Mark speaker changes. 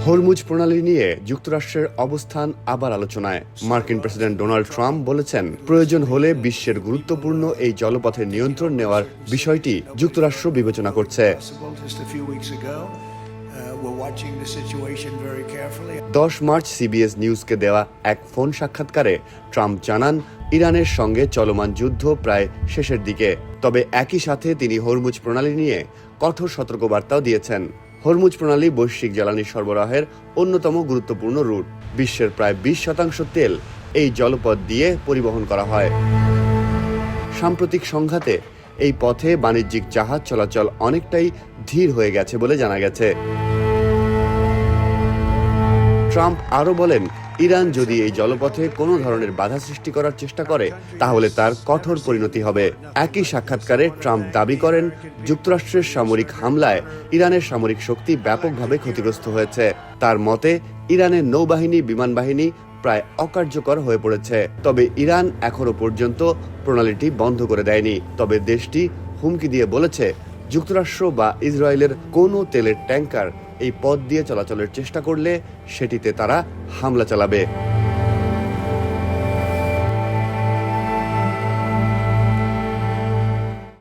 Speaker 1: Hormuz প্রণালী নিয়ে যুক্তরাষ্ট্রের অবস্থান আবার আলোচনায়। মার্কিন প্রেসিডেন্ট ডোনাল্ড ট্রাম্প বলেছেন, প্রয়োজন হলে বিশ্বের গুরুত্বপূর্ণ এই জলপথের নিয়ন্ত্রণ নেওয়ার বিষয়টি যুক্তরাষ্ট্র বিবেচনা করছে। 10 মার্চ সিবিএস নিউজকে দেওয়া এক ফোন সাক্ষাৎকারে ট্রাম্প জানান, ইরানের সঙ্গে চলমান যুদ্ধ প্রায় শেষের দিকে। তবে একই সাথে তিনি হরমুজ প্রণালী নিয়ে কঠোর সতর্কবার্তাও দিয়েছেন। হরমুজ প্রণালী বৈশ্বিক জ্বালানি সরবরাহের অন্যতম গুরুত্বপূর্ণ রুট। বিশ্বের প্রায় 20% তেল এই জলপথ দিয়ে পরিবহন করা হয়। সাম্প্রতিক সংঘাতে এই পথে বাণিজ্যিক জাহাজ চলাচল অনেকটাই ধীর হয়ে গেছে বলে জানা গেছে। ট্রাম্প আরও বলেন, ইরান যদি এই জলপথে কোনো ধরনের বাধা সৃষ্টি করার চেষ্টা করে তাহলে তার কঠোর পরিণতি হবে। একই সাক্ষাৎকারে ট্রাম্প দাবি করেন, যুক্তরাষ্ট্রের সামরিক হামলায় ইরানের সামরিক শক্তি ব্যাপকভাবে ক্ষতিগ্রস্ত হয়েছে। তার মতে, ইরানের নৌবাহিনী, বিমান বাহিনী প্রায় অকার্যকর হয়ে পড়েছে। তবে ইরান এখনো পর্যন্ত প্রণালীটি বন্ধ করে দেয়নি। তবে দেশটি হুমকি দিয়ে বলেছে, যুক্তরাষ্ট্র বা ইসরায়েলের কোনো তেলের ট্যাঙ্কার এই পথ দিয়ে চলাচলের চেষ্টা করলে সেটিতে তারা হামলা চালাবে।